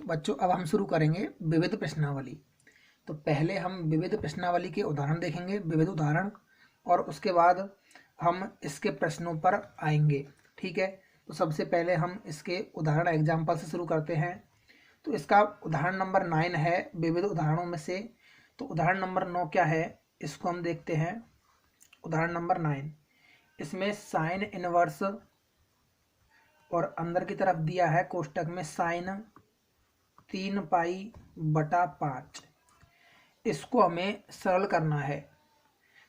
बच्चों अब हम शुरू करेंगे विविध प्रश्नावली। तो पहले हम विविध प्रश्नावली के उदाहरण देखेंगे, विविध उदाहरण, और उसके बाद हम इसके प्रश्नों पर आएंगे। ठीक है, तो सबसे पहले हम इसके उदाहरण एग्जाम्पल से शुरू करते हैं। तो इसका उदाहरण नंबर 9 है विविध उदाहरणों में से। तो उदाहरण नंबर 9 क्या है, इसको हम देखते हैं। उदाहरण नंबर 9, इसमें साइन इनवर्स और अंदर की तरफ दिया है कोष्टक में साइन 3π/5। इसको हमें सरल करना है,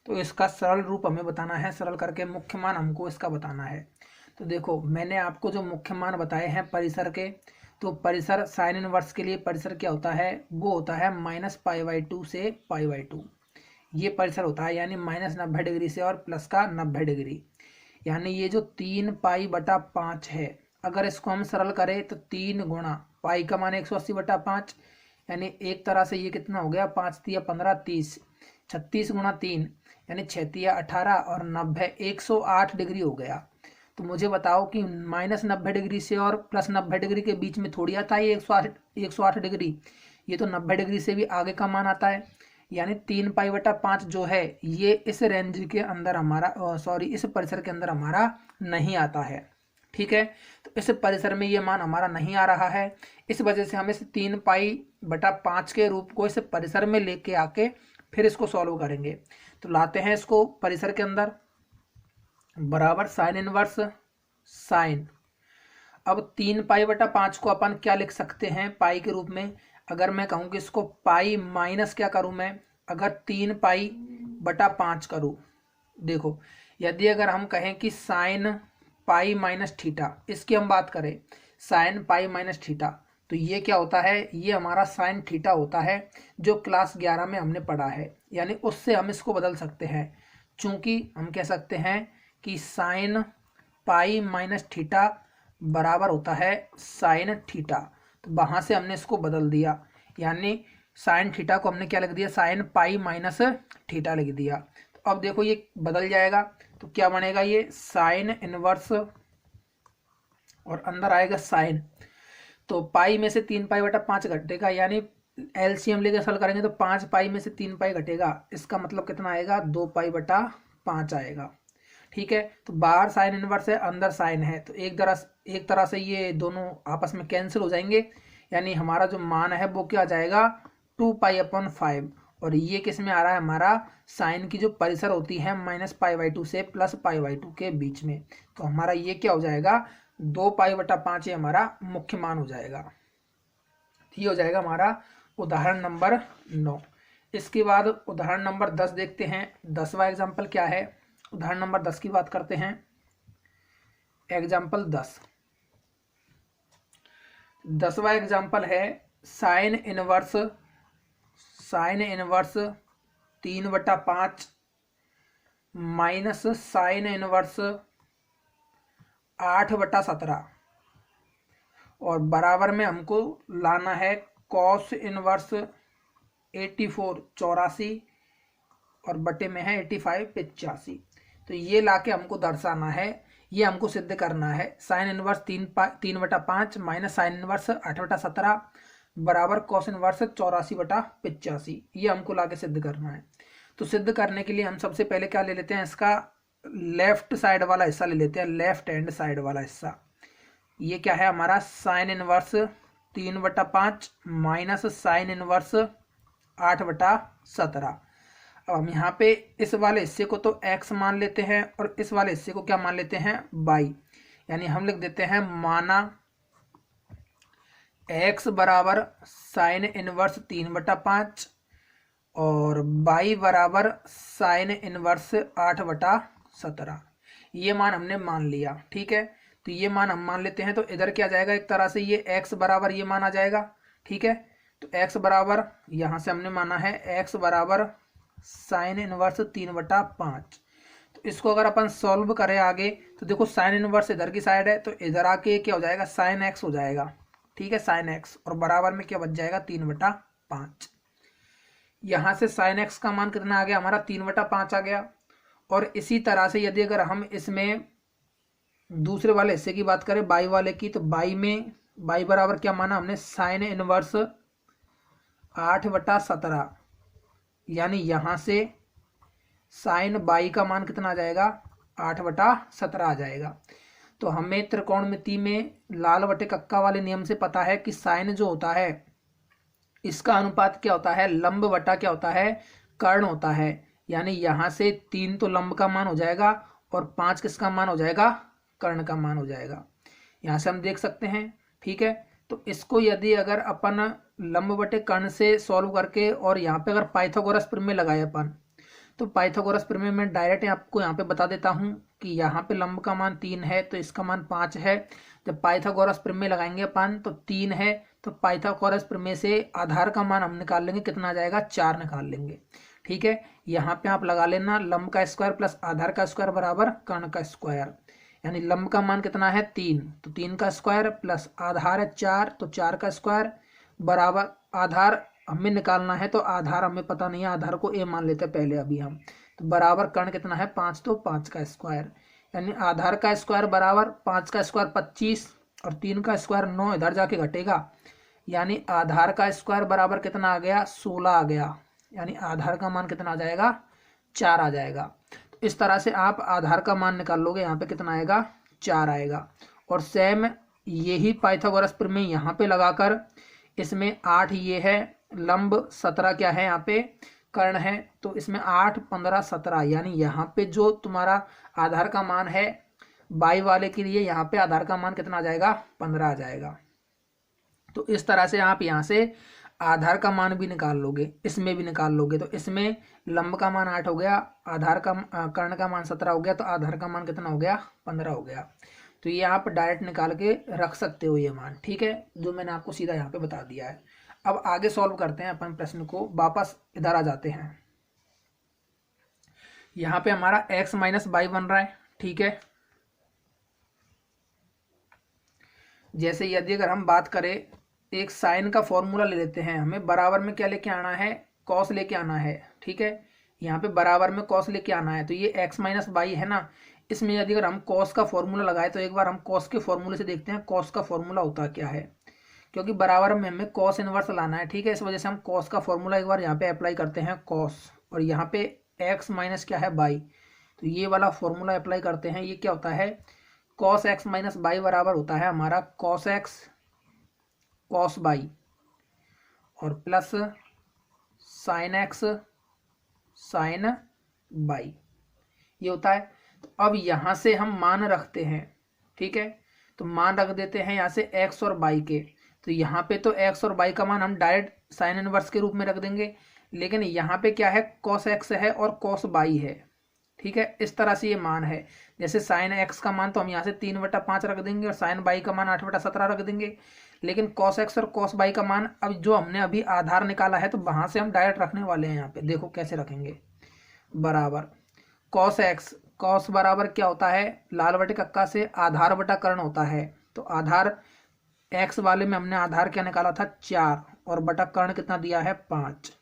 तो इसका सरल रूप हमें बताना है, सरल करके मुख्य मान हमको इसका बताना है। तो देखो, मैंने आपको जो मुख्य मान बताए हैं परिसर के, तो परिसर साइन इनवर्स के लिए परिसर क्या होता है, वो होता है -π/2 से π/2। ये परिसर होता है, यानी -90 डिग्री से और प्लस का 90 डिग्री। यानी ये जो 3π/5 है, अगर इसको हम सरल करें तो 3 गुणा पाई का मान 180/5, यानी एक तरह से ये कितना हो गया, 5 तिया 15 30, 36 गुणा 3 यानी 6 तिया 18 और 90 108 डिग्री हो गया। तो मुझे बताओ कि -90 डिग्री से और +90 डिग्री के बीच में थोड़ी आता है ये 108 डिग्री, ये तो 90 डिग्री से भी आगे का मान आता है। यानी 3π/5 जो है ये इस रेंज के अंदर हमारा इस परिसर के अंदर हमारा नहीं आता है। ठीक है, तो इस परिसर में ये मान हमारा नहीं आ रहा है, इस वजह से हम इस 3π/5 के रूप को इस परिसर में लेके आके फिर इसको सॉल्व करेंगे। तो लाते हैं इसको परिसर के अंदर, बराबर साइन इनवर्स साइन। अब 3π/5 को अपन क्या लिख सकते हैं पाई के रूप में, अगर मैं कहूँ कि इसको पाई माइनस क्या करूँ मैं, अगर 3π/5 करूँ। देखो, यदि अगर हम कहें कि साइन पाई माइनस थीटा, इसकी हम बात करें साइन पाई माइनस थीटा, तो ये क्या होता है, ये हमारा साइन थीटा होता है जो क्लास 11 में हमने पढ़ा है। यानी उससे हम इसको बदल सकते हैं, चूंकि हम कह सकते हैं कि साइन पाई माइनस थीटा बराबर होता है साइन थीटा। तो वहाँ से हमने इसको बदल दिया, यानी साइन थीटा को हमने क्या लिख दिया, साइन पाई माइनस थीटा लिख दिया। तो अब देखो ये बदल जाएगा, तो क्या बनेगा, ये साइन इनवर्स और अंदर आएगा साइन। तो पाई में से 3π/5 घटेगा, यानी एलसीएम लेकर सॉल्व करेंगे तो 5π में से 3π घटेगा, इसका मतलब कितना आएगा, 2π/5 आएगा। ठीक है, तो बाहर साइन इनवर्स है, अंदर साइन है, तो एक तरह से ये दोनों आपस में कैंसिल हो जाएंगे, यानी हमारा जो मान है वो क्या आ जाएगा, 2π/5। और ये किस में आ रहा है, हमारा साइन की जो परिसर होती है -π/2 से +π/2 के बीच में। तो हमारा ये क्या हो जाएगा, 2π/5 ये हमारा मुख्य मान हो जाएगा। ये हो जाएगा हमारा उदाहरण नंबर 9। इसके बाद उदाहरण नंबर 10 देखते हैं। 10वां एग्जाम्पल क्या है, उदाहरण नंबर 10 की बात करते हैं। एग्जाम्पल 10वां एग्जाम्पल है sine inverse 3/5 minus sine inverse 8/17 और बराबर में हमको लाना है कॉस इनवर्स 84 84 और बटे में है 85 85। तो ये लाके हमको दर्शाना है, ये हमको सिद्ध करना है। Sine inverse 3/5 minus sine inverse 8/17 बराबर कॉस इनवर्स 84/85, ये हमको लाके सिद्ध करना है। तो सिद्ध करने के लिए हम सबसे पहले क्या ले लेते हैं, इसका लेफ्ट साइड वाला हिस्सा ले लेते हैं, लेफ्ट हैंड साइड वाला हिस्सा। ये क्या है हमारा, sine inverse 3/5 minus sine inverse 8/17। अब हम यहाँ पे इस वाले हिस्से को तो x मान लेते हैं और इस वाले हिस्से को क्या मान लेते हैं, y। यानी हम लिख देते हैं माना x बराबर साइन इनवर्स 3/5 और y बराबर साइन इनवर्स 8/17। ये मान हमने मान लिया। ठीक है, तो ये मान हम मान लेते हैं, तो इधर क्या जाएगा, एक तरह से ये x बराबर ये मान आ जाएगा। ठीक है, तो x बराबर यहाँ से हमने माना है x बराबर साइन इनवर्स 3/5। तो इसको अगर अपन सॉल्व करें आगे, तो देखो साइन इनवर्स इधर की साइड है, तो इधर आके क्या हो जाएगा, साइन x हो जाएगा। ठीक है, साइन x और बराबर में क्या बच जाएगा, 3/5। यहाँ से साइन x का मान कितना आ गया, हमारा 3/5 आ गया। और इसी तरह से यदि अगर हम इसमें दूसरे वाले हिस्से की बात करें बाई वाले की, तो बाई में बाई बराबर क्या माना हमने, साइन इनवर्स 8/17, यानी यहां से साइन बाई का मान कितना आ जाएगा, 8/17 आ जाएगा। तो हमें त्रिकोणमिति में लाल बटे कक्का वाले नियम से पता है कि साइन जो होता है इसका अनुपात क्या होता है, लंब बटा क्या होता है, कर्ण होता है। यानी यहां से 3 तो लंब का मान हो जाएगा और 5 किसका मान हो जाएगा, कर्ण का मान हो जाएगा। यहां से हम देख सकते हैं। ठीक है, तो इसको यदि अगर अपन लंब बटे कर्ण से सॉल्व करके और यहाँ पे अगर पाइथागोरस प्रमेय लगाए अपन, तो पाइथागोरस प्रमेय में डायरेक्ट आपको यहाँ पे बता देता हूँ कि यहाँ पे लंब का मान 3 है तो इसका मान 5 है। जब पाइथागोरस प्रमेय लगाएंगे अपन तो 3 है, तो पाइथागोरस प्रमेय से आधार का मान हम निकाल लेंगे, कितना आ जाएगा, 4 निकाल लेंगे। ठीक है, यहाँ पे आप लगा लेना लंब का स्क्वायर प्लस आधार का स्क्वायर बराबर कर्ण का स्क्वायर। यानी लंब का मान कितना है 3, तो 3 का स्क्वायर प्लस आधार है 4, तो 4 का स्क्वायर बराबर, आधार हमें निकालना है तो आधार हमें पता नहीं है, आधार को ए मान लेते हैं पहले अभी हम। तो बराबर कर्ण कितना है 5, तो 5 का स्क्वायर, यानी आधार का स्क्वायर बराबर 5 का स्क्वायर 25 और 3 का स्क्वायर 9 इधर जाके घटेगा, यानी आधार का स्क्वायर बराबर कितना आ गया, 16 आ गया। यानी आधार का मान कितना आ जाएगा, 4 आ जाएगा। तो इस तरह से आप आधार का मान निकाल लोगे, यहाँ पे कितना आएगा, 4 आएगा। और सेम यही पाइथागोरस प्रमेय यहाँ पे लगाकर, इसमें 8 ये है लंब, 17 क्या है यहाँ पे कर्ण है, तो इसमें 8, 15, 17, यानी यहाँ पे जो तुम्हारा आधार का मान है बाई वाले के लिए, यहाँ पे आधार का मान कितना आ जाएगा, 15 आ जाएगा। तो इस तरह से आप यहाँ से आधार का मान भी निकाल लोगे, इसमें भी निकाल लोगे। तो इसमें लंब का मान 8 हो गया, आधार का कर्ण का मान 17 हो गया, तो आधार का मान कितना हो गया, 15 हो गया। तो ये आप डायरेक्ट निकाल के रख सकते हो ये मान। ठीक है, जो मैंने आपको सीधा यहाँ पे बता दिया है। अब आगे सॉल्व करते हैं अपन प्रश्न को, वापस इधर आ जाते हैं। यहाँ पे हमारा x माइनस बाई बन रहा है। ठीक है, जैसे यदि अगर हम बात करें, एक साइन का फॉर्मूला ले लेते हैं, हमें बराबर में क्या लेके आना है, कॉस लेके आना है। ठीक है, यहाँ पे बराबर में कॉस लेके आना है, तो ये x माइनस बाई है ना, इसमें यदि अगर हम कॉस का फॉर्मूला लगाए तो एक बार हम कॉस के फॉर्मूले से देखते हैं कॉस का फॉर्मूला होता क्या है, क्योंकि बराबर में हमें कॉस इनवर्स लाना है। ठीक है, इस वजह से हम कॉस का फॉर्मूला एक बार यहाँ पे अप्लाई करते हैं, कॉस, और यहाँ पे x माइनस क्या है बाई, तो ये वाला फॉर्मूला अप्लाई करते हैं। ये क्या होता है, कॉस x माइनस बाई बराबर होता है हमारा कॉस x कॉस बाई और plus sine x sine y, ये होता है। तो अब यहाँ से हम मान रखते हैं। ठीक है, तो मान रख देते हैं यहाँ से x और बाई के, तो यहाँ पे तो x और बाई का मान हम डायरेक्ट साइन इनवर्स के रूप में रख देंगे, लेकिन यहाँ पे क्या है, कॉस x है और कॉस बाई है। ठीक है, इस तरह से ये मान है। जैसे साइन x का मान तो हम यहाँ से 3/5 रख देंगे और साइन बाई का मान 8/17 रख देंगे, लेकिन कॉस x और कॉस बाई का मान अब जो हमने अभी आधार निकाला है तो वहां से हम डायरेक्ट रखने वाले हैं। यहाँ पे देखो कैसे रखेंगे, बराबर कॉस x, कॉस बराबर क्या होता है, लाल बटे कक्का से आधार बटा कर्ण होता है, तो आधार x वाले में हमने आधार क्या निकाला था 4 और बटा कर्ण कितना दिया है 5,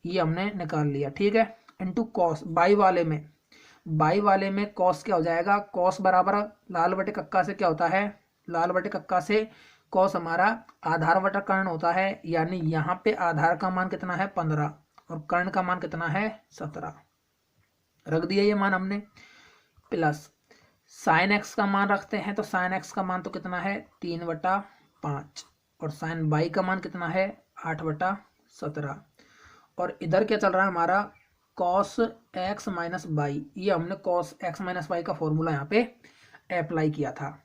ये हमने निकाल लिया। ठीक है, इंटू कॉस बाई वाले में, बाई वाले में कॉस क्या हो जाएगा, कॉस बराबर लाल बटे कक्का से क्या होता है, लाल बटे कक्का से कॉस हमारा आधार बटा कर्ण होता है, यानी यहाँ पे आधार का मान कितना है 15 और कर्ण का मान कितना है 17, रख दिया ये मान हमने। प्लस साइन एक्स का मान रखते हैं, तो साइन एक्स का मान तो कितना है 3/5 और साइन बाई का मान कितना है 8/17, और इधर क्या चल रहा है हमारा कॉस एक्स माइनस बाई, ये हमने कॉस एक्स माइनस बाई का फॉर्मूला यहाँ पे अप्लाई किया था।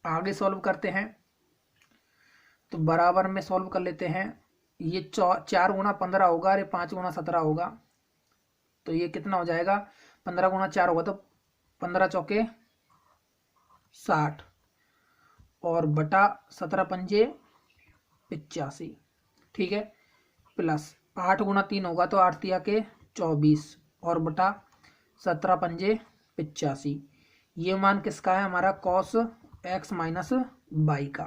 आगे सॉल्व करते हैं, तो बराबर में सॉल्व कर लेते हैं। ये 4 गुणा 15 होगा, अरे 5 गुणा 17 होगा, तो ये कितना हो जाएगा 15 गुणा 4 होगा, तो 15 चौके 60 और बटा 17 पंजे 85। ठीक है, प्लस 8 गुणा 3 होगा, तो 8 तिया के 24 और बटा 17 पंजे 85। ये मान किसका है हमारा कॉस एक्स माइनस बाई का।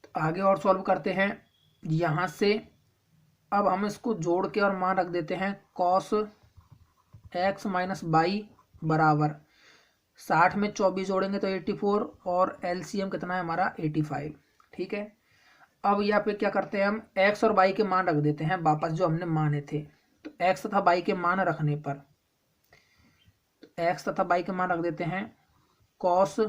तो आगे और सॉल्व करते हैं। यहाँ से अब हम इसको जोड़ के और मान रख देते हैं, कॉस एक्स माइनस बाई बराबर 60 में 24 जोड़ेंगे तो 84 और एलसीएम कितना है हमारा 85। ठीक है, अब यहाँ पे क्या करते हैं हम एक्स और वाई के मान रख देते हैं वापस जो हमने माने थे। तो एक्स तथा वाई के मान रखने पर एक्स तथा वाई के मान रख देते हैं। कॉस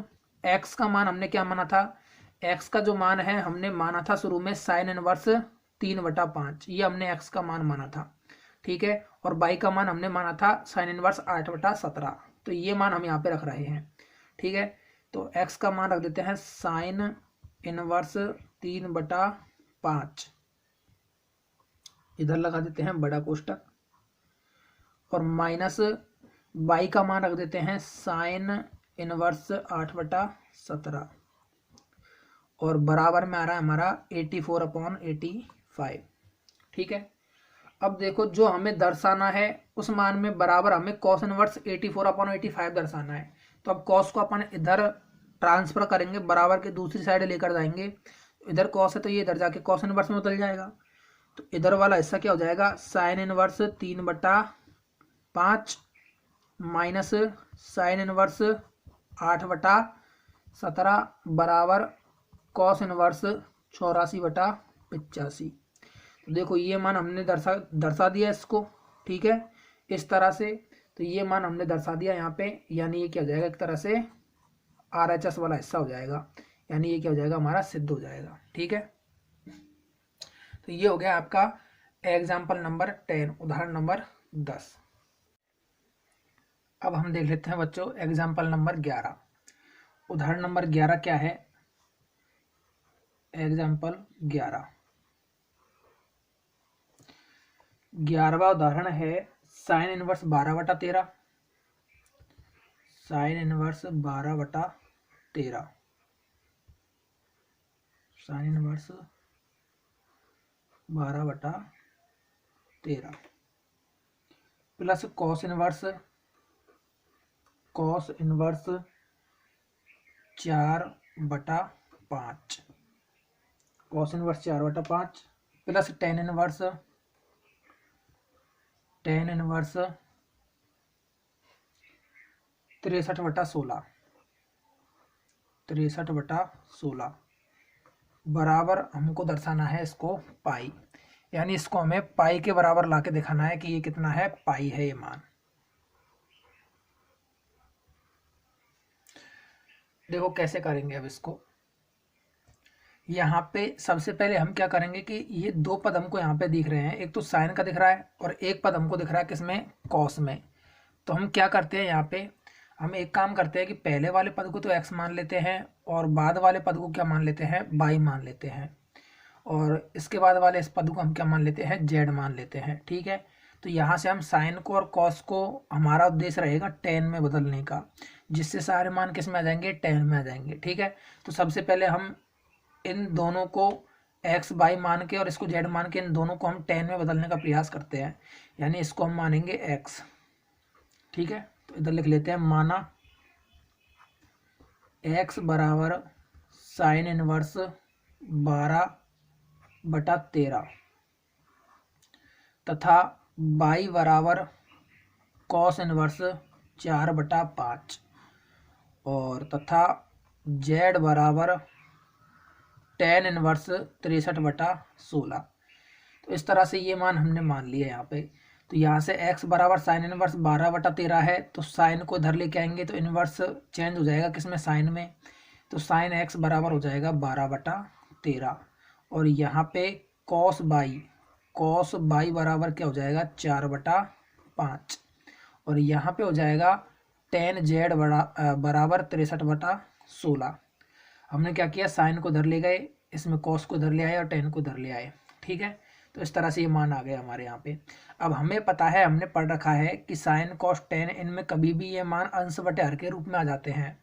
एक्स का मान हमने क्या माना था, एक्स का जो मान है हमने माना था शुरू में साइन इनवर्स 3/5, ये हमने एक्स का मान माना था। ठीक है, और वाई का मान हमने माना था साइन इनवर्स 8/17, तो ये मान हम यहाँ पे रख रहे हैं। ठीक है, तो एक्स का मान रख देते हैं साइन इनवर्स 3/5, इधर लगा देते हैं बड़ा कोष्टक, और माइनस वाई का मान रख देते हैं साइन इनवर्स 8/17, और बराबर में आ रहा है हमारा 84/85। ठीक है, अब देखो जो हमें दर्शाना है उस मान में बराबर हमें कॉस इनवर्स 84/85 दर्शाना है। तो अब कॉस को अपन इधर ट्रांसफर करेंगे, बराबर के दूसरी साइड लेकर जाएंगे। इधर कॉस है तो ये इधर जाके कॉस इनवर्स में बदल जाएगा। तो इधर वाला हिस्सा क्या हो जाएगा, sine inverse 3/5 minus sine inverse 8/17 बराबर कॉस इनवर्स 84/85। तो देखो ये मान हमने दर्शा दिया इसको। ठीक है, इस तरह से तो ये मान हमने दर्शा दिया यहाँ पे, यानी ये क्या हो जाएगा, एक तरह से RHS वाला हिस्सा हो जाएगा, यानी ये क्या हो जाएगा हमारा सिद्ध हो जाएगा। ठीक है, तो ये हो गया आपका एग्जाम्पल नंबर 10, उदाहरण नंबर 10। अब हम देख लेते हैं बच्चों एग्जाम्पल नंबर 11। उदाहरण नंबर 11 क्या है, एग्जाम्पल 11वां उदाहरण है sign inverse 12/13, sign inverse 12/13, sign inverse 12/13 plus cos inverse 4/5, cos inverse 4/5 plus tan inverse 63/16 बराबर हमको दर्शाना है इसको पाई, यानी इसको हमें पाई के बराबर लाके दिखाना है कि ये कितना है, पाई है ये मान। देखो कैसे करेंगे अब इसको, यहाँ पे सबसे पहले हम क्या करेंगे कि ये दो पद हमको यहाँ पे दिख रहे हैं, एक तो साइन का दिख रहा है और एक पद हमको दिख रहा है किसमें, कॉस में। तो हम क्या करते हैं यहाँ पे, हम एक काम करते हैं कि पहले वाले पद को तो एक्स मान लेते हैं और बाद वाले पद को क्या मान लेते हैं, वाई मान लेते हैं, और इसके बाद वाले इस पद को हम क्या मान लेते हैं, जेड मान लेते हैं। ठीक है, तो यहाँ से हम साइन को और कॉस को हमारा उद्देश्य रहेगा टेन में बदलने का, जिससे सारे मान किस में आ जाएंगे, टेन में आ जाएंगे। ठीक है, तो सबसे पहले हम इन दोनों को एक्स वाई मान के और इसको जेड मान के इन दोनों को हम टेन में बदलने का प्रयास करते हैं, यानी इसको हम मानेंगे एक्स। ठीक है, तो इधर लिख लेते हैं माना एक्स बराबर साइन इनवर्स 12/13 तथा वाई बराबर कॉस इनवर्स 4/5 और तथा जेड बराबर टेन इनवर्स 63/16। तो इस तरह से ये मान हमने मान लिया यहाँ पे। तो यहाँ से x बराबर साइन इनवर्स 12/13 है, तो साइन को इधर लेके आएंगे तो इनवर्स चेंज हो जाएगा किसमें, साइन में। तो साइन x बराबर हो जाएगा 12/13, और यहाँ पे कॉस बाई बराबर क्या हो जाएगा, 4/5, और यहाँ पे हो जाएगा टेन जेड बराबर 63/16। हमने क्या किया, साइन को इधर ले गए, इसमें कॉस को इधर ले आए और टेन को इधर ले आए। ठीक है, तो इस तरह से ये मान आ गया हमारे यहाँ पे। अब हमें पता है, हमने पढ़ रखा है कि साइन कॉस टेन इनमें कभी भी ये मान अंश बटे हर के रूप में आ जाते हैं।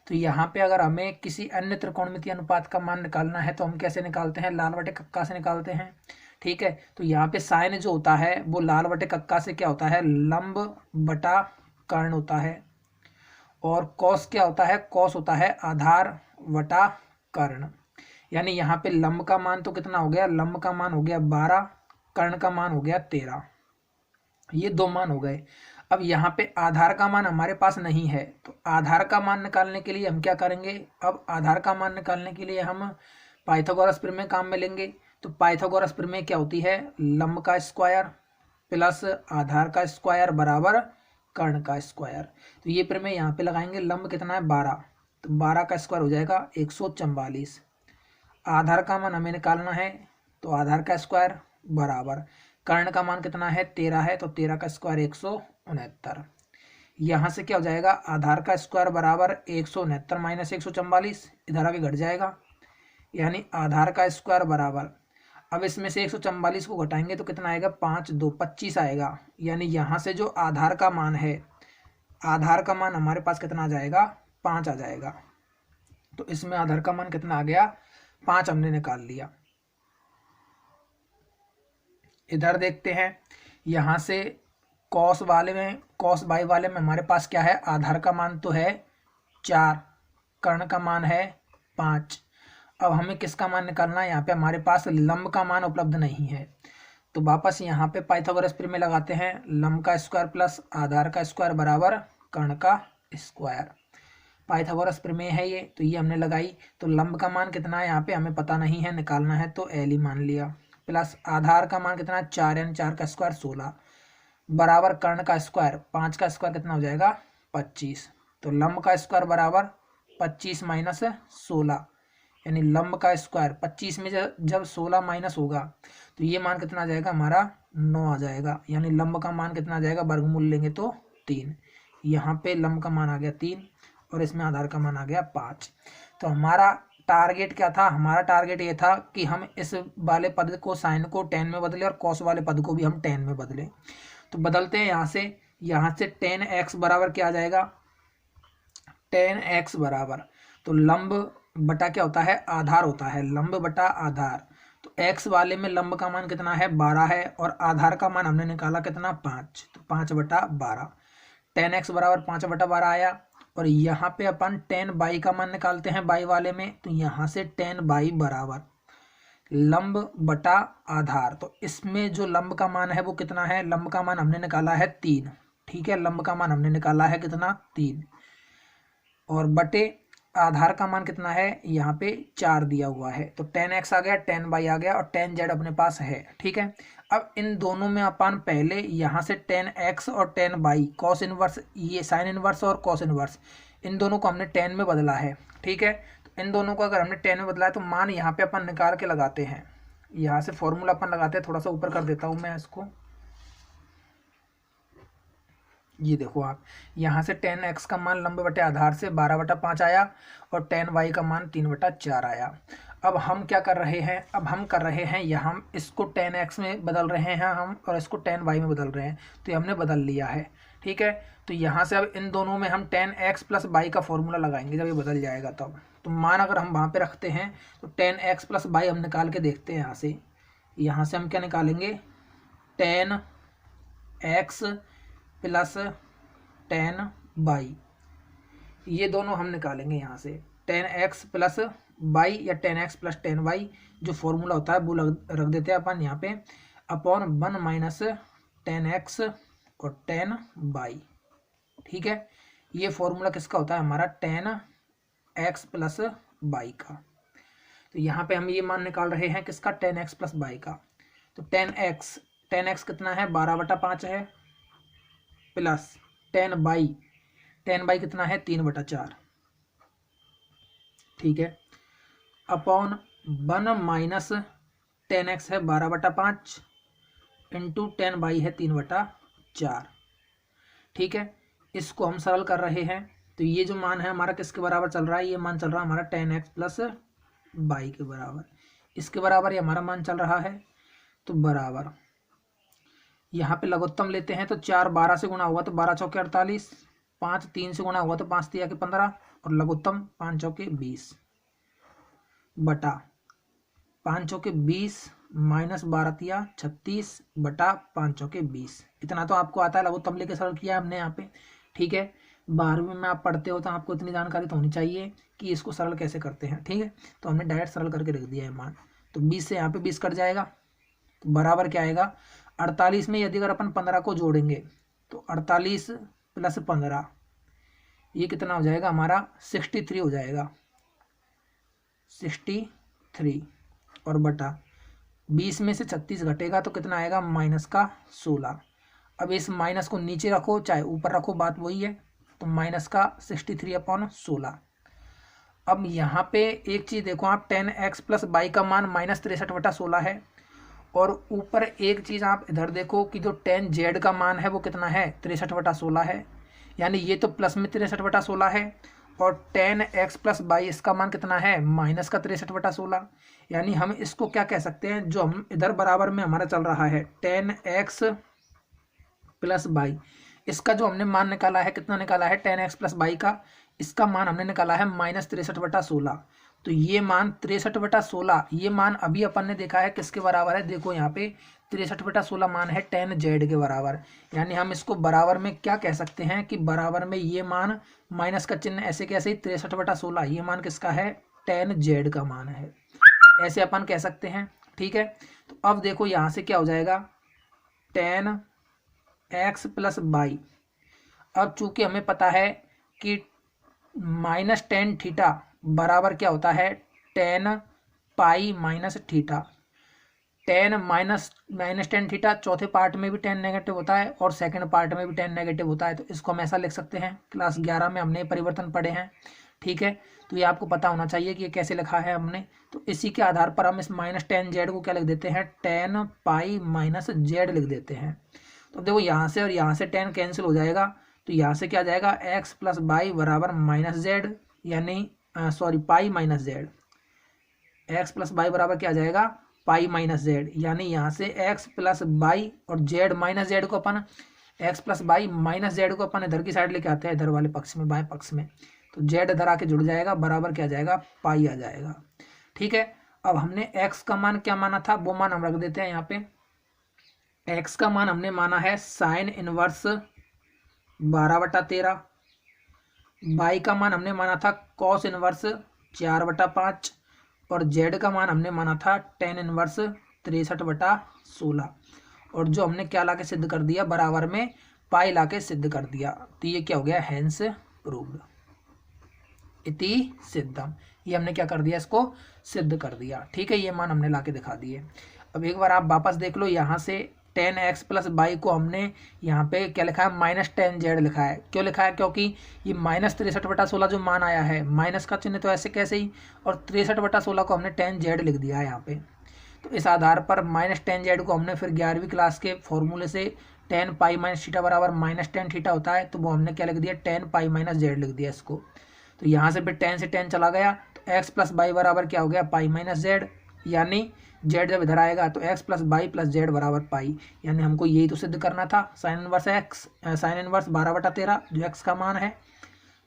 तो यहाँ पे अगर हमें किसी अन्य त्रिकोणमितीय अनुपात का मान निकालना है तो हम कैसे निकालते हैं, लाल बटे कक्का से निकालते हैं। ठीक है, तो यहाँ पे साइन जो होता है वो लाल बटे कक्का से क्या होता है, लंब बटा कर्ण होता है, और कॉस क्या होता है, कॉस होता है आधार वटा कर्ण। यानी यहाँ पे लंब का मान तो कितना हो गया, लंब का मान हो गया 12, कर्ण का मान हो गया 13, ये दो मान हो गए। अब यहाँ पे आधार का मान हमारे पास नहीं है, तो आधार का मान निकालने के लिए हम क्या करेंगे, अब आधार का मान निकालने के लिए हम पाइथागोरस प्रमेय काम में लेंगे। तो पाइथागोरस प्रमेय क्या होती है, लंब का स्क्वायर प्लस आधार का स्क्वायर बराबर कर्ण का स्क्वायर। तो ये प्रमेय यहाँ पे लगाएंगे, लंब कितना है 12, तो 12 का स्क्वायर हो जाएगा 144। आधार का मान हमें निकालना है, तो आधार का स्क्वायर बराबर कर्ण का मान कितना है 13 है, तो 13 का स्क्वायर 169। यहाँ से क्या हो जाएगा, आधार का स्क्वायर बराबर 169 माइनस 144, इधर आगे घट जाएगा, यानी आधार का स्क्वायर बराबर, अब इसमें से 144 को घटाएंगे तो कितना आएगा, 5 2 25 आएगा। यानी यहाँ से जो आधार का मान है, आधार का मान हमारे पास कितना आ जाएगा, 5 आ जाएगा। तो इसमें आधार का मान कितना आ गया, 5 हमने निकाल लिया। इधर देखते हैं, यहाँ से कॉस वाले में, कॉस बाई वाले में हमारे पास क्या है, आधार का मान तो है 4, कर्ण का मान है 5। अब हमें किसका मान निकालना है, यहाँ पे हमारे पास लंब का मान उपलब्ध नहीं है, तो वापस यहाँ पे पाइथागोरस प्रमेय लगाते हैं, लंब का स्क्वायर प्लस आधार का स्क्वायर बराबर कर्ण का स्क्वायर। पाइथागोरस प्रमेय है ये, तो ये हमने लगाई। तो लंब का मान कितना है यहाँ पे हमें पता नहीं है, निकालना है तो एल ही मान लिया, प्लस आधार का मान कितना है 4, यानी 4 का स्क्वायर 16 बराबर कर्ण का स्क्वायर, 5 का स्क्वायर कितना हो जाएगा 25। तो लंब का स्क्वायर बराबर 25 माइनस 16, यानी लंब का स्क्वायर 25 में जब 16 माइनस होगा तो ये मान कितना आ जाएगा हमारा 9 आ जाएगा। यानी लंब का मान कितना आ जाएगा, वर्गमूल लेंगे तो 3। यहाँ पे लंब का मान आ गया 3 और इसमें आधार का मान आ गया 5। तो हमारा टारगेट क्या था, हमारा टारगेट ये था कि हम इस वाले पद को साइन को tan में बदलें और कॉस वाले पद को भी हम tan में बदलें। तो बदलते हैं यहाँ से tan x बराबर क्या आ जाएगा, tan x बराबर, तो लंब बटा क्या होता है, आधार होता है, लंब बटा आधार। तो x वाले में लंब का मान कितना है 12 है और आधार का मान हमने निकाला कितना 5, तो 5 बटा 12, tan x बराबर 5 बटा 12 आया। और यहाँ पे अपन tan बाई का मान निकालते हैं बाई वाले में, तो यहाँ से tan बाई बराबर लंब बटा आधार। तो इसमें जो लंब का मान है वो कितना है, लंब का मान हमने निकाला है 3, ठीक है, लंब का मान हमने निकाला है कितना 3, और बटे आधार का मान कितना है यहाँ पे 4 दिया हुआ है। तो tan x आ गया, tan बाई आ गया और tan z अपने पास है, ठीक है। अब इन दोनों में अपन पहले यहाँ से tan x और tan बाई, कॉस इनवर्स, ये साइन इनवर्स और कॉस इनवर्स, इन दोनों को हमने tan में बदला है, ठीक है। तो इन दोनों को अगर हमने tan में बदला है तो मान यहाँ पे अपन निकाल के लगाते हैं, यहाँ से फॉर्मूला अपन लगाते हैं, थोड़ा सा ऊपर कर देता हूँ मैं इसको, ये देखो आप, यहाँ से tan x का मान लंब बटे आधार से 12 बटा 5 आया और tan y का मान 3 बटा 4 आया। अब हम क्या कर रहे हैं, अब हम कर रहे हैं यहाँ इसको tan x में बदल रहे हैं हम और इसको tan y में बदल रहे हैं, तो ये हमने बदल लिया है, ठीक है। तो यहाँ से अब इन दोनों में हम tan x प्लस y का फॉर्मूला लगाएंगे जब ये बदल जाएगा तब। तो मान अगर हम वहाँ पर रखते हैं तो tan x प्लस y हम निकाल के देखते हैं, यहाँ से हम क्या निकालेंगे, tan x plus tan by, ये दोनों हम निकालेंगे यहाँ से, tan x प्लस बाई या tan x plus tan y, जो फॉर्मूला होता है वो रख देते हैं अपन यहाँ पे, अपॉन 1 माइनस tan x और tan बाई, ठीक है। ये फॉर्मूला किसका होता है हमारा, tan x प्लस बाई का। तो यहाँ पे हम ये मान निकाल रहे हैं किसका, tan x प्लस बाई का। तो tan x कितना है 12 बटा 5 है, प्लस tan बाई कितना है 3 बटा 4, ठीक है, अपॉन 1 माइनस tan x है 12 बटा 5 इंटू tan बाई है 3 बटा 4, ठीक है। इसको हम सरल कर रहे हैं, तो ये जो मान है हमारा किसके बराबर चल रहा है, ये मान चल रहा है हमारा tan x प्लस बाई के बराबर, इसके बराबर ये हमारा मान चल रहा है। तो बराबर यहाँ पे लघुत्तम लेते हैं, तो 4 12 से गुणा हुआ तो 12 चौके 48, 5 3 से गुणा हुआ तो 5 तिया के 15 और लघुत्तम 5 चौके 20 बटा 5 चौके 20 माइनस 12 तिया 36 बटा 5 चौके 20। इतना तो आपको आता है, लघुत्तम लेके सरल किया हमने यहाँ पे, ठीक है। 12वीं में आप पढ़ते हो तो आपको इतनी जानकारी तो होनी चाहिए कि इसको सरल कैसे करते हैं, ठीक है। तो हमने डायरेक्ट सरल करके रख दिया है मान, तो 20 से यहाँ पे 20 कट जाएगा, तो बराबर क्या आएगा 48 में यदि अगर अपन 15 को जोड़ेंगे तो 48 प्लस 15 ये कितना हो जाएगा हमारा 63 हो जाएगा, 63 और बटा 20 में से 36 घटेगा तो कितना आएगा माइनस का 16। अब इस माइनस को नीचे रखो चाहे ऊपर रखो बात वही है, तो माइनस का 63/16। अब यहाँ पे एक चीज़ देखो आप 10x प्लस वाई का मान माइनस 63/16 है, और ऊपर एक चीज़ आप इधर देखो कि जो 10z का मान है वो कितना है 63/16 है, यानी ये तो प्लस में 63/16 है, और 10x प्लस वाई इसका मान कितना है माइनस का 63/16। यानी हम इसको क्या कह सकते हैं, जो हम इधर बराबर में हमारा चल रहा है 10x प्लस वाई, इसका जो हमने मान निकाला है कितना निकाला है 10x प्लस वाई का, इसका मान हमने निकाला है माइनस 63/16। तो ये मान 63/16, ये मान अभी अपन ने देखा है किसके बराबर है, देखो यहाँ पे 63/16 मान है 10z के बराबर। यानी हम इसको बराबर में क्या कह सकते हैं कि बराबर में ये मान माइनस का चिन्ह ऐसे कैसे 63/16, ये मान किसका है 10z का मान है, ऐसे अपन कह सकते हैं। ठीक है, तो अब देखो यहाँ से क्या हो जाएगा 10x प्लस वाई। अब चूंकि हमें पता है कि माइनस 10 थीटा बराबर क्या होता है 10 pi minus theta. 10 minus 10 theta चौथे पार्ट में भी 10 नेगेटिव होता है और सेकंड पार्ट में भी 10 नेगेटिव होता है, तो इसको हम ऐसा लिख सकते हैं। क्लास 11 में हमने परिवर्तन पढ़े हैं। ठीक है, तो ये आपको पता होना चाहिए कि ये कैसे लिखा है हमने। तो इसी के आधार पर हम इस माइनस 10z को क्या लिख देते हैं 10 पाई माइनस z लिख देते हैं। तो देखो यहाँ से और यहाँ से 10 कैंसिल हो जाएगा, तो यहाँ से क्या जाएगा x प्लस वाई बराबर माइनस जेड, यानी sorry pi minus z. X plus y बराबर क्या आ जाएगा पाई माइनस जेड, यानी यहाँ से x प्लस वाई और z माइनस जेड को अपन x plus y minus z को अपन इधर की साइड लेके आते हैं, इधर वाले पक्ष में बाएं पक्ष में, तो z इधर आके जुड़ जाएगा, बराबर क्या आ जाएगा पाई आ जाएगा। ठीक है, अब हमने x का मान क्या माना था वो मान हम रख देते हैं यहाँ पे। x का मान हमने माना है साइन इनवर्स 12/13, y का मान हमने माना था कॉस इनवर्स 4/5, और z का मान हमने माना था टेन इनवर्स 63/16, और जो हमने क्या लाके सिद्ध कर दिया बराबर में पाई लाके सिद्ध कर दिया। तो ये क्या हो गया हैंस प्रूव्ड इति सिद्धम, ये हमने क्या कर दिया इसको सिद्ध कर दिया। ठीक है, ये मान हमने लाके दिखा दिए। अब एक बार आप वापस देख लो, यहाँ से 10x प्लस वाई को हमने यहाँ पे क्या लिखा है माइनस 10z लिखा है। क्यों लिखा है, क्योंकि ये माइनस 63/16 जो मान आया है, माइनस का चिन्ह तो ऐसे कैसे ही, और 63/16 को हमने 10z लिख दिया है यहाँ पे। तो इस आधार पर माइनस 10z को हमने फिर 11वीं क्लास के फॉर्मूले से 10 पाई माइनस थीटा बराबर माइनस 10 थीटा होता है, तो वो हमने क्या लिख दिया 10 पाई माइनस जेड लिख दिया इसको। तो यहाँ से फिर 10 से 10 चला गया, तो एक्स प्लस वाई बराबर क्या हो गया पाई माइनस जेड, यानी जेड जब इधर आएगा तो x plus y plus z बराबर पाई। यानी हमको यही तो सिद्ध करना था। Sine inverse x, sine inverse 12/13 जो एक्स का मान है,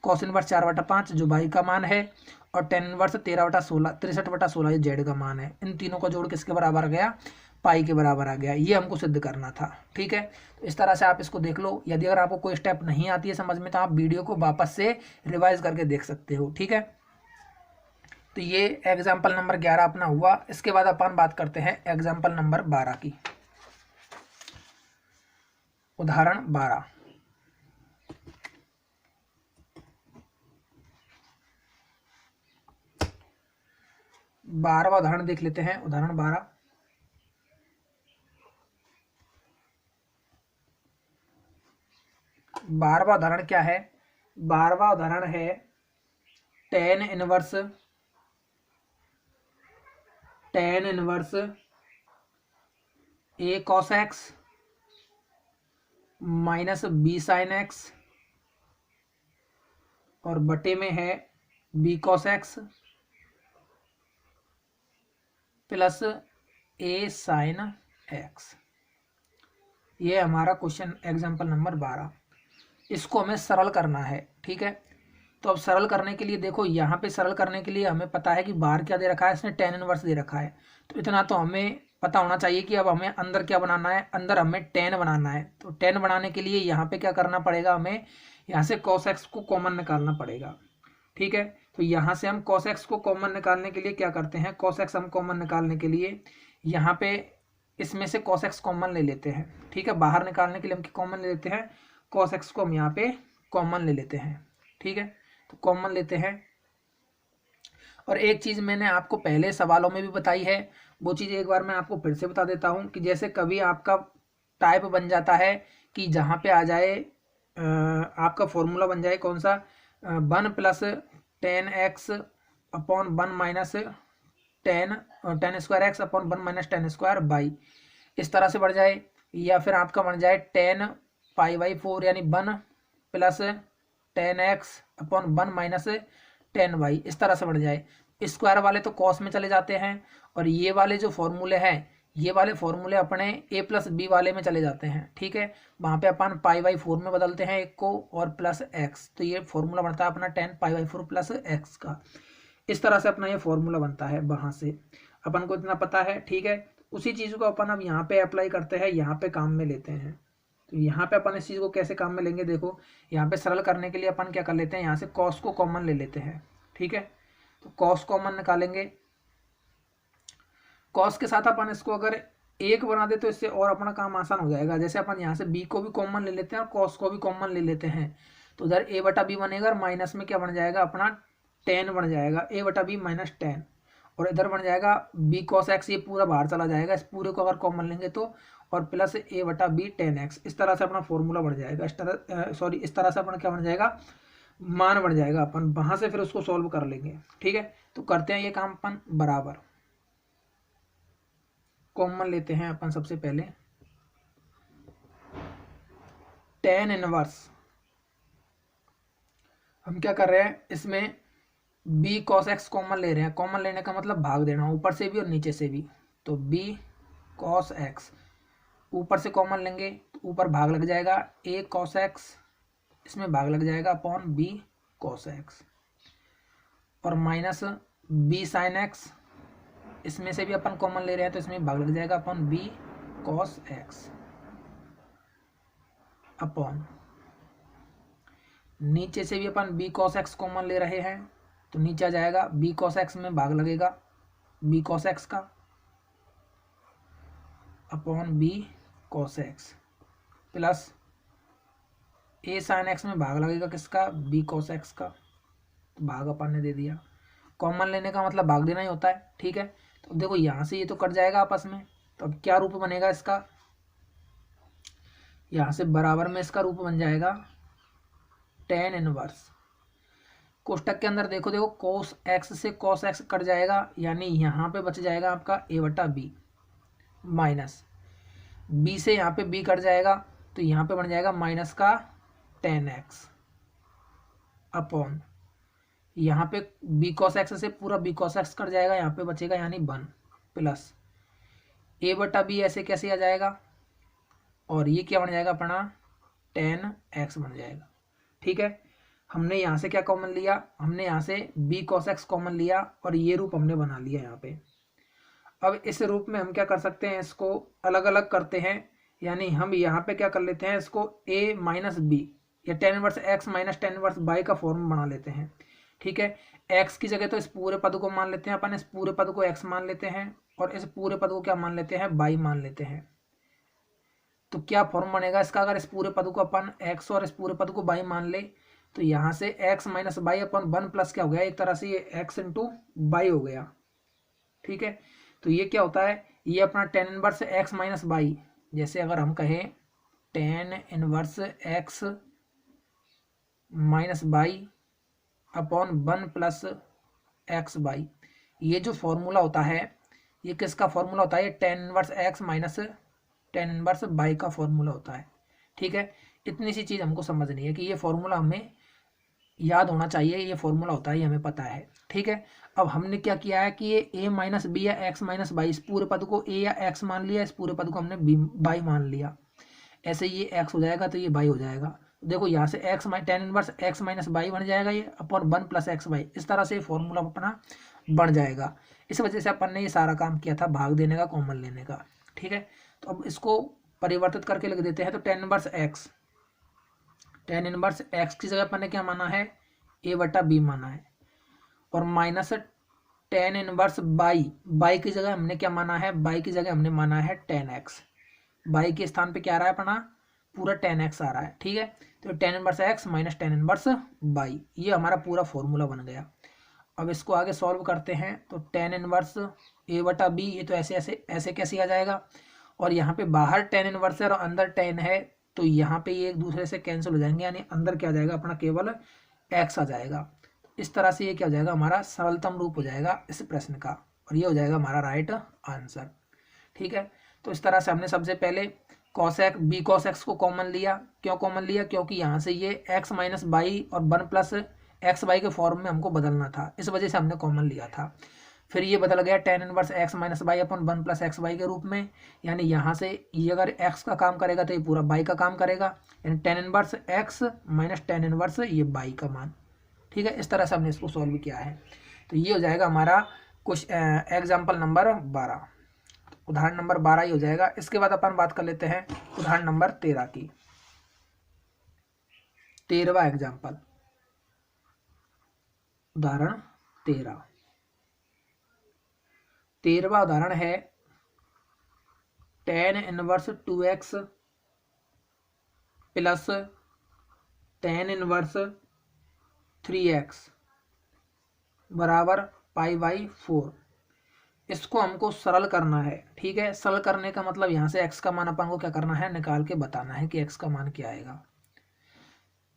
कॉस इनवर्स 4/5 जो वाई का मान है, और टेन इनवर्स 13/16 63/16 ये जेड का मान है। इन तीनों का जोड़ किसके बराबर आ गया पाई के बराबर आ गया। ये हमको सिद्ध करना था। ठीक है, तो इस तरह से आप इसको देख लो। यदि अगर आपको कोई स्टेप नहीं आती है समझ में तो आप वीडियो को वापस से रिवाइज करके देख सकते हो। ठीक है, तो ये एग्जाम्पल नंबर 11 अपना हुआ। इसके बाद अपन बात करते हैं एग्जाम्पल नंबर 12 की। उदाहरण 12, बारहवां उदाहरण देख लेते हैं। उदाहरण 12, बारहवां उदाहरण क्या है, बारहवां उदाहरण है tan inverse a cos x minus b sine x, और बटे में है b cos x plus a sine x. ये हमारा क्वेश्चन एग्जाम्पल नंबर 12। इसको हमें सरल करना है। ठीक है, तो अब सरल करने के लिए देखो, यहाँ पे सरल करने के लिए हमें पता है कि बाहर क्या दे रखा है, इसने टेन इनवर्स दे रखा है, तो इतना तो हमें पता होना चाहिए कि अब हमें अंदर क्या बनाना है, अंदर हमें 10 बनाना है। तो 10 बनाने के लिए यहाँ पे क्या करना पड़ेगा, हमें यहाँ से cos x को कॉमन निकालना पड़ेगा। ठीक है, तो यहाँ से हम cos x को कॉमन निकालने के लिए क्या करते हैं, cos x हम कॉमन निकालने के लिए यहाँ पे इसमें से cos x कॉमन ले लेते हैं। ठीक है, बाहर निकालने के लिए हम कॉमन ले लेते हैं cos x को हम यहाँ पे कॉमन ले लेते हैं। ठीक है, तो कॉमन लेते हैं। और एक चीज़ मैंने आपको पहले सवालों में भी बताई है, वो चीज़ एक बार मैं आपको फिर से बता देता हूँ कि जैसे कभी आपका टाइप बन जाता है कि जहाँ पे आ जाए आपका फॉर्मूला बन जाए कौन सा, 1 + 10x अपॉन 1 - 10 10² x अपॉन 1 - 10² इस तरह से बढ़ जाए, या फिर आपका बन जाए 10π/4 यानी 1 + 10x अपॉन 1 - 10y इस तरह से बढ़ जाए। स्क्वायर वाले तो कॉस में चले जाते हैं, और ये वाले जो फॉर्मूले हैं, ये वाले फॉर्मूले अपने a+b वाले में चले जाते हैं। ठीक है, वहाँ पे अपन π/4 में बदलते हैं एक को, और प्लस x, तो ये फॉर्मूला बनता है अपना 10π/4 + x का। इस तरह से अपना ये फॉर्मूला बनता है, वहाँ से अपन को इतना पता है। ठीक है, उसी चीज़ को अपन अब यहाँ पे अप्लाई करते हैं, यहाँ पे काम में लेते हैं। तो यहाँ पे अपन इस चीज़ को कैसे काम में लेंगे, देखो यहाँ पे सरल करने के लिए अपन क्या कर लेते हैं, यहाँ से कॉस को कॉमन ले लेते हैं। ठीक है, तो कॉस कॉमन निकालेंगे। कॉस के साथ अपन इसको अगर 1 बना दे तो इससे और अपना काम आसान हो जाएगा। जैसे अपन यहाँ से b को भी कॉमन ले लेते हैं और कॉस को भी कॉमन ले लेते हैं, तो उधर a/b बनेगा, और माइनस में क्या बन जाएगा अपना 10 बन जाएगा, a/b - 10, और इधर बन जाएगा b cos x, ये पूरा बाहर चला जाएगा, इस पूरे को अगर कॉमन लेंगे तो, और प्लस a/b 10x इस तरह से अपना फॉर्मूला बन जाएगा। इस तरह से अपना क्या बन जाएगा, मान बन जाएगा। अपन वहां से फिर उसको सॉल्व कर लेंगे। ठीक है, तो करते हैं ये काम अपन बराबर। कॉमन लेते हैं अपन सबसे पहले tan इनवर्स, हम क्या कर रहे हैं इसमें b cos x कॉमन ले रहे हैं। कॉमन लेने का मतलब भाग देना, ऊपर से भी और नीचे से भी। तो b cos x ऊपर से कॉमन लेंगे तो ऊपर भाग लग जाएगा a cos x, इसमें भाग लग जाएगा अपॉन b cos x, और माइनस b sin x, इसमें से भी अपन कॉमन ले रहे हैं तो इसमें भाग लग जाएगा upon b cos x, upon नीचे से भी अपन b cos x कॉमन ले रहे हैं तो नीचे आ जाएगा b cos x में भाग लगेगा b cos x का, upon b cos x, plus a sin x में भाग लगेगा किसका, b cos x का, तो भाग अपन ने दे दिया। कॉमन लेने का मतलब भाग देना ही होता है। ठीक है, तो देखो यहाँ से ये तो कट जाएगा आपस में, तो अब क्या रूप बनेगा इसका, यहाँ से बराबर में इसका रूप बन जाएगा tan इनवर्स। कोष्टक के अंदर देखो cos x से cos x कट जाएगा, यानी यहाँ पे बच जाएगा आपका a/b, माइनस b से यहाँ पे b कट जाएगा, तो यहाँ पे बन जाएगा माइनस का tan x, अपॉन यहाँ पे b cos x से पूरा b cos x कट जाएगा, यहाँ पे बचेगा यानी 1, प्लस a/b ऐसे कैसे आ जाएगा, और ये क्या बन जाएगा अपना tan x बन जाएगा। ठीक है, हमने यहाँ से क्या कॉमन लिया, हमने यहाँ से b cos x कॉमन लिया, और ये रूप हमने बना लिया यहाँ पे। अब इस रूप में हम क्या कर सकते हैं, इसको अलग अलग करते हैं, यानी हम यहाँ पे क्या कर लेते हैं, इसको a - b या tan inverse x - tan inverse y का फॉर्म बना लेते हैं। ठीक है, x की जगह तो इस पूरे पद को मान लेते हैं अपन, इस पूरे पद को x मान लेते हैं, और इस पूरे पद को क्या मान लेते हैं, y मान लेते हैं। तो क्या फॉर्म बनेगा इसका, अगर इस पूरे पद को अपन x और इस पूरे पद को y मान ले, तो यहाँ से x - y अपन 1 प्लस क्या हो गया, एक तरह से ये x × y हो गया। ठीक है, तो ये क्या होता है, ये अपना tan इनवर्स x - y, जैसे अगर हम कहें tan inverse x - y upon 1 + xy, ये जो फॉर्मूला होता है ये किसका फॉर्मूला होता है, ये tan inverse x minus tan inverse y का फॉर्मूला होता है। ठीक है, इतनी सी चीज़ हमको समझनी है कि ये फॉर्मूला हमें याद होना चाहिए, ये फॉर्मूला होता है, ये हमें पता है। ठीक है, अब हमने क्या किया है कि ये a - b या x - y, इस पूरे पद को a या x मान लिया, इस पूरे पद को हमने y मान लिया, ऐसे ये x हो जाएगा तो ये y हो जाएगा। देखो यहाँ से x tan inverse x - y बन जाएगा, ये अपॉन 1 + xy, इस तरह से फॉर्मूला अपना बन जाएगा। इस वजह से अपन ने ये सारा काम किया था, भाग देने का, कॉमन लेने का। ठीक है, तो अब इसको परिवर्तित करके लिख देते हैं। तो tan इनवर्स x की जगह अपन ने क्या माना है, a/b माना है, और माइनस tan इनवर्स y की जगह हमने क्या माना है, y की जगह हमने माना है tan x। y के स्थान पे क्या आ रहा है अपना पूरा टेन एक्स आ रहा है, ठीक है। तो tan inverse x minus ten inverse y, ये हमारा पूरा फॉर्मूला बन गया। अब इसको आगे सॉल्व करते हैं तो टेन इनवर्स ए बटा बी, ये तो ऐसे ऐसे ऐसे कैसे आ जाएगा, और यहाँ पे बाहर टेन इनवर्स है और अंदर टेन है, तो यहाँ पे ये एक दूसरे से कैंसिल हो जाएंगे, यानी अंदर क्या आ जाएगा अपना केवल एक्स आ जाएगा। इस तरह से ये क्या हो जाएगा, हमारा सरलतम रूप हो जाएगा इस प्रश्न का, और ये हो जाएगा हमारा राइट आंसर, ठीक है। तो इस तरह से हमने सबसे पहले cos x B cos x को कॉमन लिया। क्यों कॉमन लिया, क्योंकि यहाँ से ये एक्स माइनस बाई और वन प्लस एक्स बाई के फॉर्म में हमको बदलना था, इस वजह से हमने कॉमन लिया था। फिर ये बदल गया tan inverse x minus by upon one plus x y के रूप में, यानी यहाँ से ये अगर एक्स का काम करेगा तो ये पूरा बाई का काम करेगा, यानी tan inverse x minus tan inverse ये बाई का मान, ठीक है। इस तरह से हमने इसको सॉल्व किया है। तो ये हो जाएगा हमारा कुछ एग्जाम्पल नंबर 12, उदाहरण नंबर 12 ही हो जाएगा। इसके बाद अपन बात कर लेते हैं उदाहरण नंबर 13 की, 13वां एग्जाम्पल, उदाहरण 13वां उदाहरण है tan inverse 2x plus tan inverse 3x बराबर पाई बाई 4। इसको हमको सरल करना है, ठीक है। सरल करने का मतलब यहाँ से x का मान अपन को क्या करना है, निकाल के बताना है कि x का मान क्या आएगा।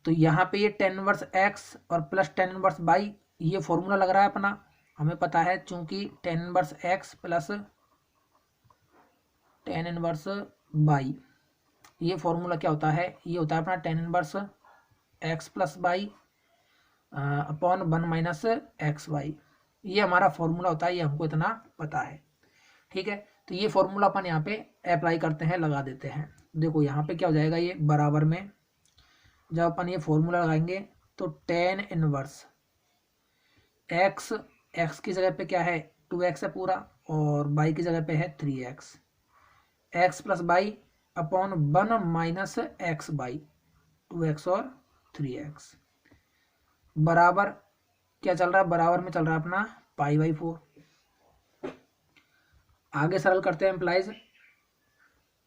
तो यहाँ पे ये टेन इनवर्स x और प्लस टेन इनवर्स बाई, ये फॉर्मूला लग रहा है अपना, हमें पता है चूंकि tan inverse x plus tan inverse y, ये फॉर्मूला क्या होता है, ये होता है अपना tan inverse x plus y upon one minus x y, ये हमारा फॉर्मूला होता है, ये हमको इतना पता है, ठीक है। तो ये फॉर्मूला अपन यहाँ पे अप्लाई करते हैं, लगा देते हैं। देखो यहाँ पे क्या हो जाएगा, ये बराबर में जब अपन ये फॉर्मूला लगाएंगे तो टेन इनवर्स एक्स, एक्स की जगह पे क्या है 2x है पूरा, और बाई की जगह पे है 3x, x plus y upon one minus x by 2x और 3x बराबर क्या चल रहा है, बराबर में चल रहा है अपना पाई बाई 4। आगे सरल करते हैं एम्प्लाइज।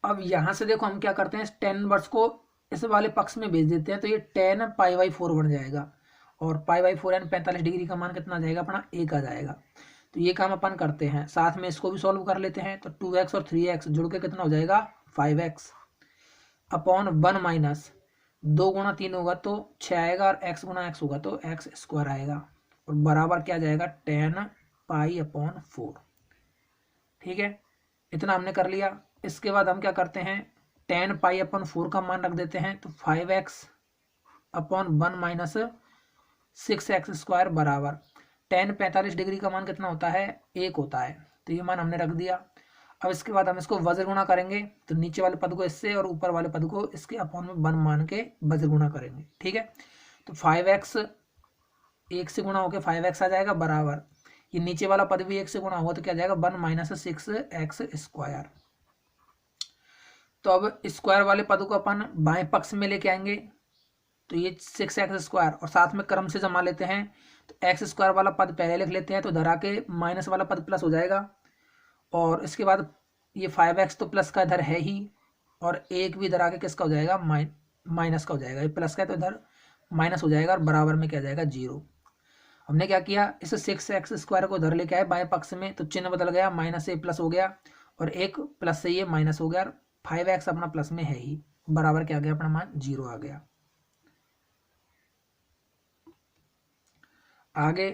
अब यहां से देखो हम क्या करते हैं, टेन इनवर्स को इस वाले पक्ष में भेज देते हैं, तो ये टेन पाई बाई 4 बन जाएगा, और पाई बाई 4 यानी 45 डिग्री का मान कितना आ जाएगा अपना, 1 आ जाएगा। तो ये काम अपन करते हैं, साथ में इसको भी सॉल्व कर लेते हैं। तो 2x और 3x जुड़ के कितना हो जाएगा 5x अपॉन वन माइनस 2 गुणा 3 होगा तो 6 आएगा, और x गुणा x होगा तो x स्क्वायर आएगा, और बराबर क्या जाएगा टेन पाई अपॉन 4, ठीक है। इतना हमने कर लिया। इसके बाद हम क्या करते हैं, टेन पाई अपॉन 4 का मान रख देते हैं, तो 5x upon one minus 6x square बराबर टेन 45 डिग्री का मान कितना होता है 1 होता है, तो ये मान हमने रख दिया। अब इसके बाद हम इसको वज्र गुणा करेंगे, तो नीचे वाले पद को इससे और ऊपर वाले पद को इसके अपॉन में वन मान के वज्र गुणा करेंगे, ठीक है। तो 5x 1 से गुणा होकर 5x आ जाएगा बराबर, ये नीचे वाला पद भी 1 से गुणा होगा तो क्या जाएगा वन माइनस 6x स्क्वायर। तो अब स्क्वायर वाले पद को अपन बाएं पक्ष में लेके आएंगे, तो ये 6x स्क्वायर, और साथ में क्रम से जमा लेते हैं, तो एक्स स्क्वायर वाला पद पहले लिख लेते हैं, तो धरा के माइनस वाला पद प्लस हो जाएगा, और इसके बाद ये 5x तो प्लस का इधर है ही, और एक भी इधर आके किसका हो जाएगा माइनस का हो जाएगा, ये प्लस का है तो इधर माइनस हो जाएगा, और बराबर में क्या जाएगा 0। हमने क्या किया, इस 6x स्क्वायर को इधर लेके आए बाएं पक्ष में, तो चिन्ह बदल गया, माइनस से प्लस हो गया, और एक प्लस से ये माइनस हो गया, और 5x अपना प्लस में है ही, बराबर क्या आ गया अपना मान 0 आ गया। आगे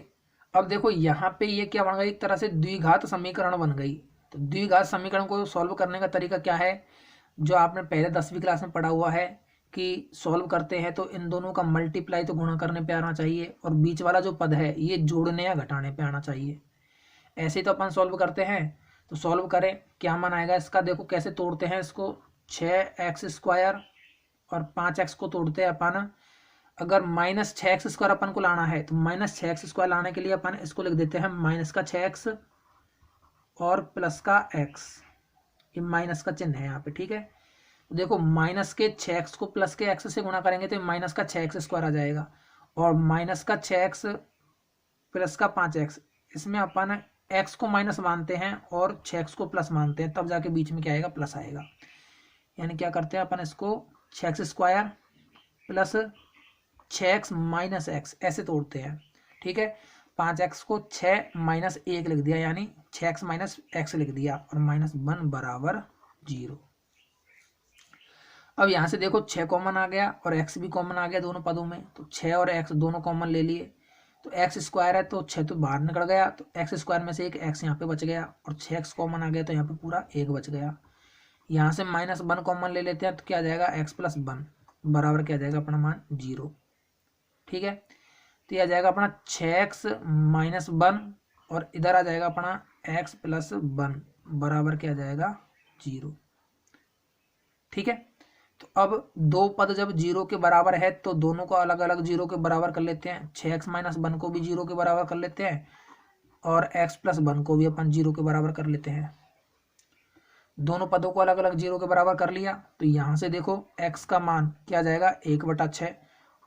अब देखो यहाँ पे ये क्या बन गई, एक तरह से द्विघात समीकरण बन गई। तो द्विघात समीकरण को सॉल्व करने का तरीका क्या है, जो आपने पहले 10वीं क्लास में पढ़ा हुआ है कि सॉल्व करते हैं तो इन दोनों का मल्टीप्लाई तो गुणा करने पे आना चाहिए, और बीच वाला जो पद है ये जोड़ने या घटाने पे आना चाहिए। ऐसे तो अपन सॉल्व करते हैं, तो सॉल्व करें क्या मान आएगा इसका, देखो कैसे तोड़ते हैं इसको, 6x स्क्वायर और 5x को तोड़ते हैं अपन। अगर माइनस 6x स्क्वायर अपन को लाना है, तो माइनस 6x स्क्वायर लाने के लिए अपन इसको लिख देते हैं माइनस का 6x और प्लस का x, ये माइनस का चिन्ह है यहाँ पे, ठीक है। तो देखो माइनस के 6x को प्लस के x से गुणा करेंगे तो माइनस का 6x स्क्वायर आ जाएगा, और माइनस का 6x प्लस का 5x, इसमें अपन x को माइनस मानते हैं और 6x को प्लस मानते हैं, तब जाके बीच में क्या आएगा प्लस आएगा। यानी क्या करते हैं अपन इसको 6x² plus 6x minus x, ऐसे तोड़ते हैं। ठीक है, 5x को 6 माइनस 1 लिख दिया, यानी 6x माइनस एक्स लिख दिया, और -1 बराबर 0। अब यहाँ से देखो 6 कॉमन आ गया और x भी कॉमन आ गया दोनों पदों में, तो 6 और x दोनों कॉमन ले लिए, तो x² है तो 6 तो बाहर निकल गया, तो x² में से एक x यहाँ पे बच गया, और 6x कॉमन आ गया तो यहाँ पे पूरा 1 बच गया। यहाँ से -1 कॉमन ले लेते हैं, तो क्या आ जाएगा x प्लस 1 बराबर क्या आ जाएगा अपना मान 0। ठीक है, तो ये आ जाएगा अपना 6x माइनस 1, और इधर आ जाएगा अपना x प्लस 1 बराबर क्या आ जाएगा 0। ठीक है, तो अब दो पद जब 0 के बराबर है तो दोनों को अलग अलग 0 के बराबर कर लेते हैं। 6x माइनस 1 को भी 0 के बराबर कर लेते हैं, और x प्लस 1 को भी अपन 0 के बराबर कर लेते हैं। दोनों पदों को अलग अलग 0 के बराबर कर लिया, तो यहाँ से देखो x का मान क्या आ जाएगा 1/6,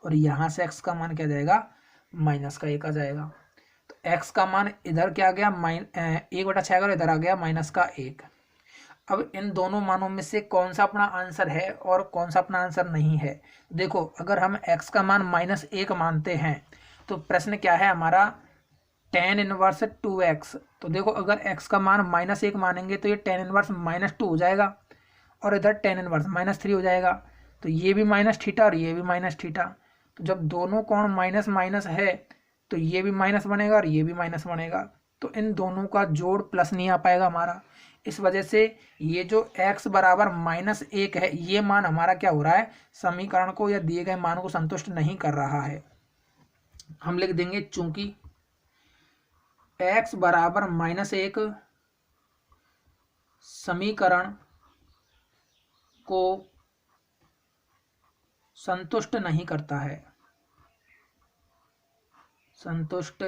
और यहाँ से x का मान क्या जाएगा -1 आ जाएगा। तो x का मान इधर क्या आ गया 1/6, और इधर आ गया -1। अब इन दोनों मानों में से कौन सा अपना आंसर है और कौन सा अपना आंसर नहीं है। देखो अगर हम x का मान -1 मानते हैं तो प्रश्न क्या है हमारा tan इनवर्स 2x। तो देखो अगर x का मान -1 मानेंगे तो ये tan इनवर्स -2 हो जाएगा, और इधर tan इनवर्स -3 हो जाएगा। तो ये भी माइनस थीटा और ये भी माइनस थीटा, तो जब दोनों कोण माइनस माइनस है तो ये भी माइनस बनेगा और ये भी माइनस बनेगा, तो इन दोनों का जोड़ प्लस नहीं आ पाएगा हमारा। इस वजह से ये जो x बराबर -1 है, ये मान हमारा क्या हो रहा है, समीकरण को या दिए गए मान को संतुष्ट नहीं कर रहा है। हम लिख देंगे चूंकि x बराबर -1 समीकरण को संतुष्ट नहीं करता है, संतुष्ट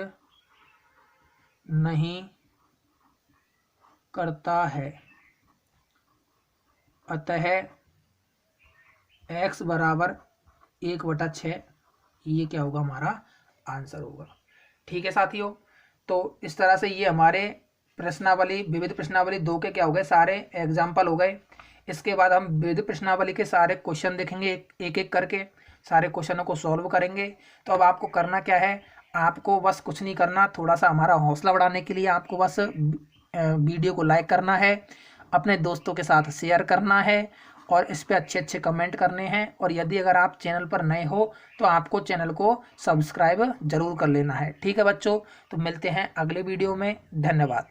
नहीं करता है, अतः x बराबर 1/6 ये क्या होगा हमारा आंसर होगा। ठीक है साथियों, तो इस तरह से ये हमारे प्रश्नावली विविध प्रश्नावली 2 के क्या हो गए सारे एग्जाम्पल हो गए। इसके बाद हम विविध प्रश्नावली के सारे क्वेश्चन देखेंगे, एक एक करके सारे क्वेश्चनों को सॉल्व करेंगे। तो अब आपको करना क्या है, आपको बस कुछ नहीं करना, थोड़ा सा हमारा हौसला बढ़ाने के लिए आपको बस वीडियो को लाइक करना है, अपने दोस्तों के साथ शेयर करना है, और इस पे अच्छे अच्छे कमेंट करने हैं। और यदि अगर आप चैनल पर नए हो तो आपको चैनल को सब्सक्राइब जरूर कर लेना है। ठीक है बच्चों, तो मिलते हैं अगले वीडियो में। धन्यवाद।